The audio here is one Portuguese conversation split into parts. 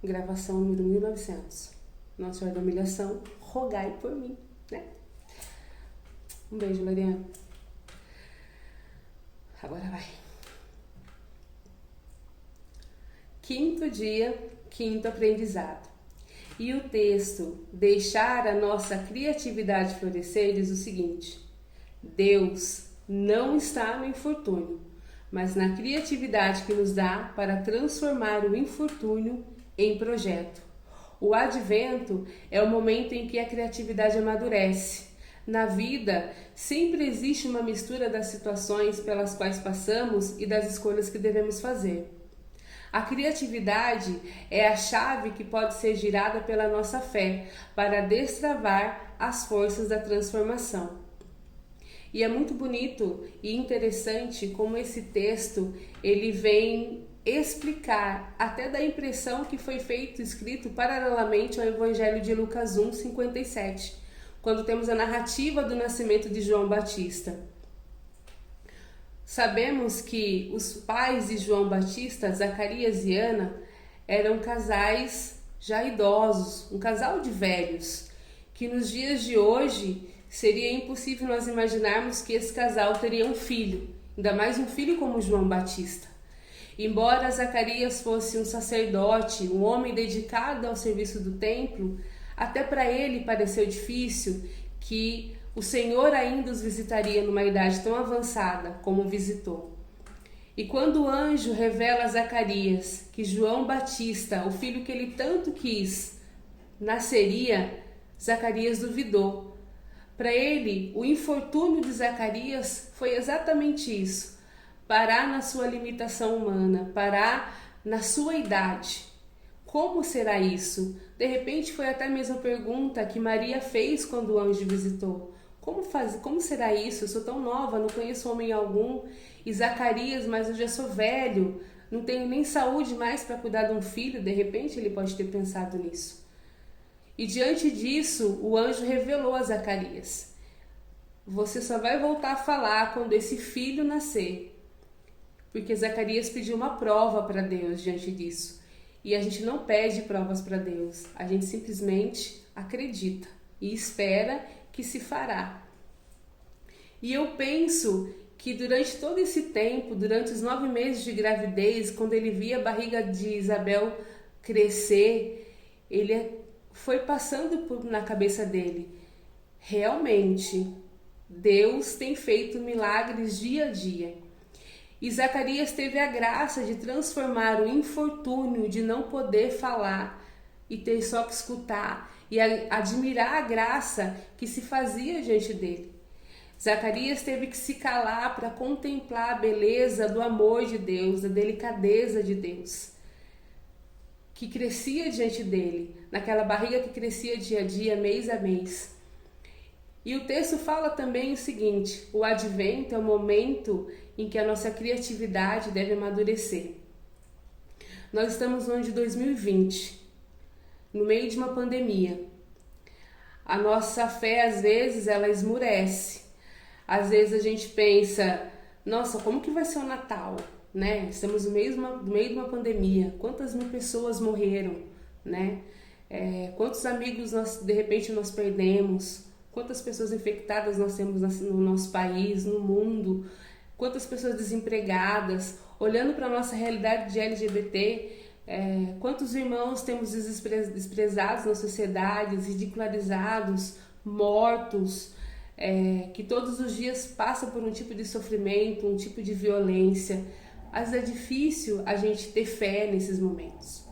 gravação número 1900. Nossa Senhora da Humilhação, rogai por mim, né? Um beijo, Lariana. Agora vai. Quinto dia, quinto aprendizado. E o texto, deixar a nossa criatividade florescer, diz o seguinte: Deus não está no infortúnio, mas na criatividade que nos dá para transformar o infortúnio em projeto. O advento é o momento em que a criatividade amadurece. Na vida, sempre existe uma mistura das situações pelas quais passamos e das escolhas que devemos fazer. A criatividade é a chave que pode ser girada pela nossa fé para destravar as forças da transformação. E é muito bonito e interessante como esse texto ele vem explicar, até da impressão que foi escrito paralelamente ao Evangelho de Lucas 1:57, quando temos a narrativa do nascimento de João Batista. Sabemos que os pais de João Batista, Zacarias e Ana, eram casais já idosos, um casal de velhos, que nos dias de hoje seria impossível nós imaginarmos que esse casal teria um filho, ainda mais um filho como João Batista. Embora Zacarias fosse um sacerdote, um homem dedicado ao serviço do templo, até para ele pareceu difícil que o Senhor ainda os visitaria numa idade tão avançada como visitou. E quando o anjo revela a Zacarias que João Batista, o filho que ele tanto quis, nasceria, Zacarias duvidou. Para ele, o infortúnio de Zacarias foi exatamente isso: parar na sua limitação humana, parar na sua idade. Como será isso? De repente foi até a mesma pergunta que Maria fez quando o anjo visitou. Como será isso? Eu sou tão nova, não conheço homem algum. E Zacarias, mas eu já sou velho, não tenho nem saúde mais para cuidar de um filho. De repente ele pode ter pensado nisso. E diante disso, o anjo revelou a Zacarias: você só vai voltar a falar quando esse filho nascer. Porque Zacarias pediu uma prova para Deus diante disso. E a gente não pede provas para Deus, a gente simplesmente acredita e espera que se fará. E eu penso que durante todo esse tempo, durante os 9 meses de gravidez, quando ele via a barriga de Isabel crescer, ele foi passando na cabeça dele: realmente, Deus tem feito milagres dia a dia. E Zacarias teve a graça de transformar o infortúnio de não poder falar e ter só que escutar e admirar a graça que se fazia diante dele. Zacarias teve que se calar para contemplar a beleza do amor de Deus, da delicadeza de Deus, que crescia diante dele, naquela barriga que crescia dia a dia, mês a mês. E o texto fala também o seguinte: o advento é o momento em que a nossa criatividade deve amadurecer. Nós estamos no ano de 2020, no meio de uma pandemia. A nossa fé, às vezes, ela esmurece. Às vezes a gente pensa: nossa, como que vai ser o Natal? Né? Estamos no meio de uma pandemia. Quantas mil pessoas morreram? Né? Quantos amigos de repente nós perdemos? Quantas pessoas infectadas nós temos no nosso país, no mundo? Quantas pessoas desempregadas? Olhando para a nossa realidade de LGBT, quantos irmãos temos desprezados na sociedade, ridicularizados, mortos, que todos os dias passam por um tipo de sofrimento, um tipo de violência. Às vezes é difícil a gente ter fé nesses momentos.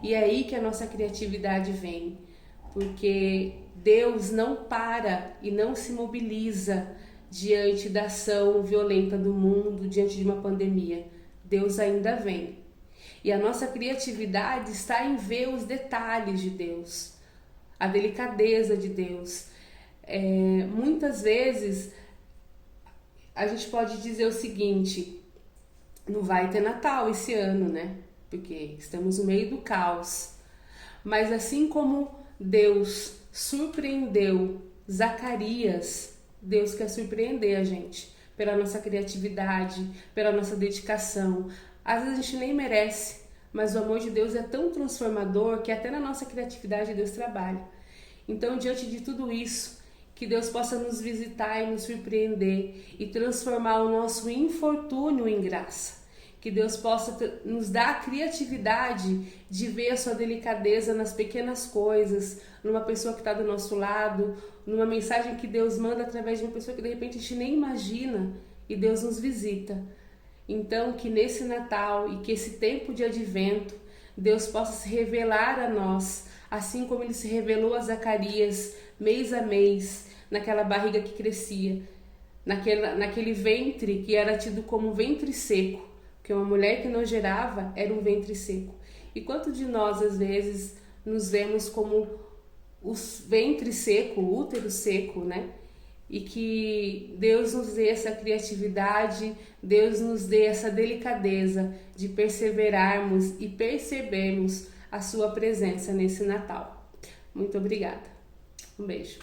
E é aí que a nossa criatividade vem, porque Deus não para e não se mobiliza diante da ação violenta do mundo, diante de uma pandemia. Deus ainda vem. E a nossa criatividade está em ver os detalhes de Deus, a delicadeza de Deus. Muitas vezes a gente pode dizer o seguinte: não vai ter Natal esse ano, né? Porque estamos no meio do caos. Mas assim como Deus surpreendeu Zacarias, Deus quer surpreender a gente pela nossa criatividade, pela nossa dedicação. Às vezes a gente nem merece, mas o amor de Deus é tão transformador que até na nossa criatividade Deus trabalha. Então, diante de tudo isso, que Deus possa nos visitar e nos surpreender e transformar o nosso infortúnio em graça. Que Deus possa nos dar a criatividade de ver a sua delicadeza nas pequenas coisas, numa pessoa que está do nosso lado, numa mensagem que Deus manda através de uma pessoa que de repente a gente nem imagina e Deus nos visita. Então, que nesse Natal e que esse tempo de advento, Deus possa se revelar a nós, assim como Ele se revelou a Zacarias mês a mês, naquela barriga que crescia, naquele ventre que era tido como ventre seco, porque uma mulher que não gerava era um ventre seco. E quanto de nós, às vezes, nos vemos como o ventre seco, o útero seco, né? E que Deus nos dê essa criatividade, Deus nos dê essa delicadeza de perseverarmos e percebermos a sua presença nesse Natal. Muito obrigada. Um beijo.